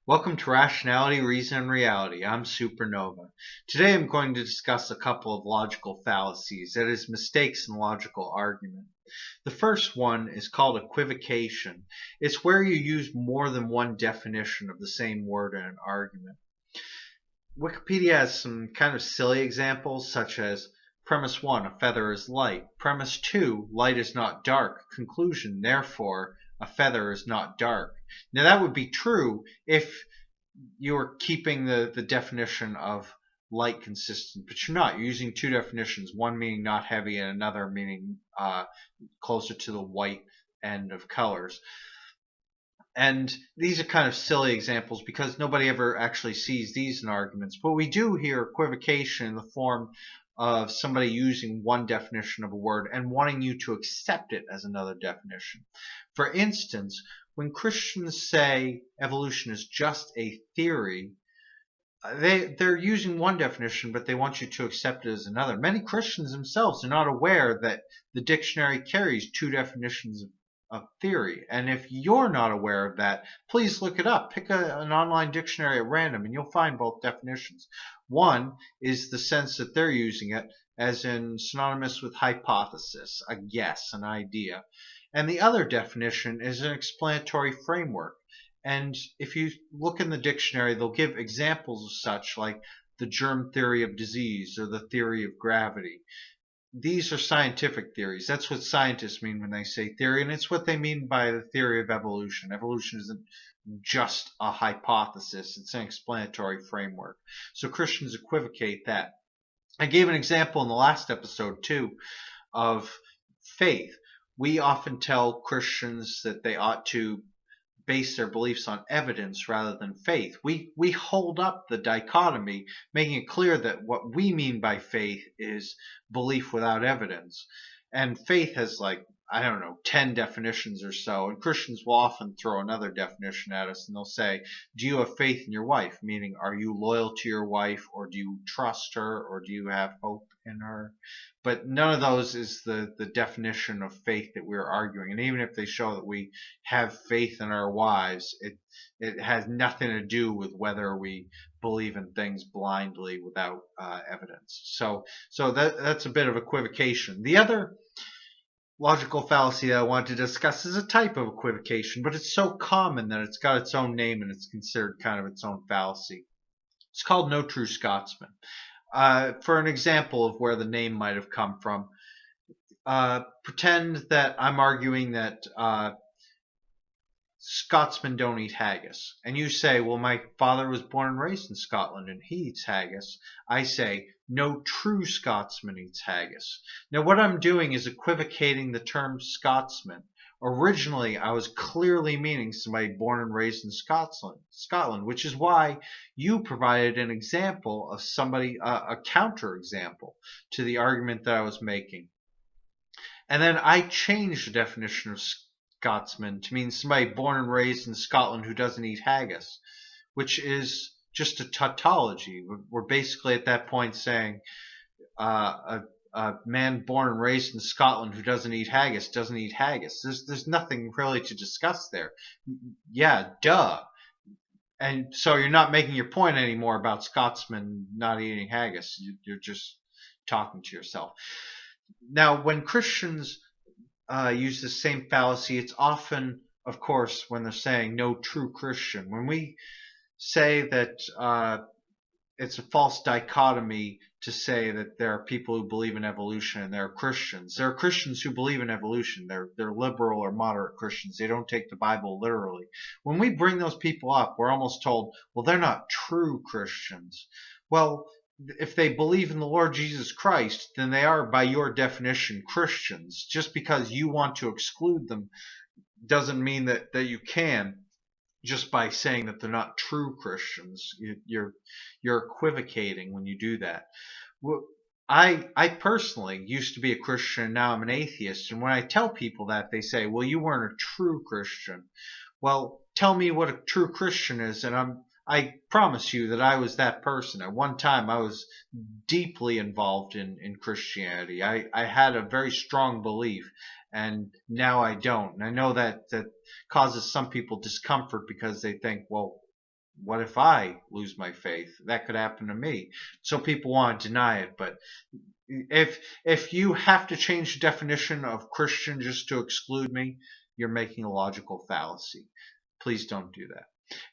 Welcome to Rationality, Reason, and Reality. I'm Supernova. Today I'm going to discuss a couple of logical fallacies, that is, mistakes in logical argument. The first one is called equivocation. It's where you use more than one definition of the same word in an argument. Wikipedia has some kind of silly examples, such as Premise 1, a feather is light. Premise 2, light is not dark. Conclusion, therefore, a feather is not dark. Now that would be true if you were keeping the definition of light consistent, but you're not. You're using two definitions, one meaning not heavy and another meaning closer to the white end of colors. And these are kind of silly examples because nobody ever actually sees these in arguments. But we do hear equivocation in the form of somebody using one definition of a word and wanting you to accept it as another definition. For instance, when Christians say evolution is just a theory, they're using one definition, but they want you to accept it as another. Many Christians themselves are not aware that the dictionary carries two definitions of theory. And if you're not aware of that, please look it up. Pick an online dictionary at random and you'll find both definitions. One is the sense that they're using it, as in synonymous with hypothesis, a guess, an idea. And the other definition is an explanatory framework. And if you look in the dictionary, they'll give examples of such, like the germ theory of disease or the theory of gravity. These are scientific theories. That's what scientists mean when they say theory, and it's what they mean by the theory of evolution. Evolution isn't just a hypothesis, it's an explanatory framework. So Christians equivocate that. I gave an example in the last episode, too, of faith. We often tell Christians that they ought to base their beliefs on evidence rather than faith. We hold up the dichotomy, making it clear that what we mean by faith is belief without evidence. And faith has, like, I don't know, 10 definitions or so, and Christians will often throw another definition at us, and they'll say, do you have faith in your wife? Meaning, are you loyal to your wife, or do you trust her, or do you have hope in her? But none of those is the definition of faith that we're arguing. And even if they show that we have faith in our wives, it has nothing to do with whether we believe in things blindly without evidence. So that's a bit of equivocation. The other logical fallacy that I want to discuss is a type of equivocation, but it's so common that it's got its own name and it's considered kind of its own fallacy. It's called no true Scotsman. For an example of where the name might have come from, pretend that I'm arguing that Scotsmen don't eat haggis. And you say, well, my father was born and raised in Scotland and he eats haggis. I say, no true Scotsman eats haggis. Now, what I'm doing is equivocating the term Scotsman. Originally, I was clearly meaning somebody born and raised in Scotland, which is why you provided an example of somebody, a counterexample to the argument that I was making. And then I changed the definition of Scotsman to mean somebody born and raised in Scotland who doesn't eat haggis, which is just a tautology. We're basically at that point saying a man born and raised in Scotland who doesn't eat haggis doesn't eat haggis. There's nothing really to discuss there. Yeah, duh. And so you're not making your point anymore about Scotsmen not eating haggis. You're just talking to yourself. Now, when Christians use the same fallacy, it's often, of course, when they're saying no true Christian. When we say that it's a false dichotomy to say that there are people who believe in evolution and there are Christians. There are Christians who believe in evolution. They're liberal or moderate Christians. They don't take the Bible literally. When we bring those people up, we're almost told, well, they're not true Christians. Well, if they believe in the Lord Jesus Christ, then they are, by your definition, Christians. Just because you want to exclude them doesn't mean that you can, just by saying that they're not true Christians. You're equivocating when you do that. I personally used to be a Christian, and now I'm an atheist. And when I tell people that, they say, well, you weren't a true Christian. Well, tell me what a true Christian is, and I promise you that I was that person. At one time, I was deeply involved in Christianity. I had a very strong belief, and now I don't. And I know that causes some people discomfort because they think, well, what if I lose my faith? That could happen to me. So people want to deny it, but if you have to change the definition of Christian just to exclude me, you're making a logical fallacy. Please don't do that.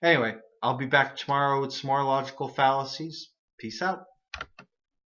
Anyway, I'll be back tomorrow with some more logical fallacies. Peace out.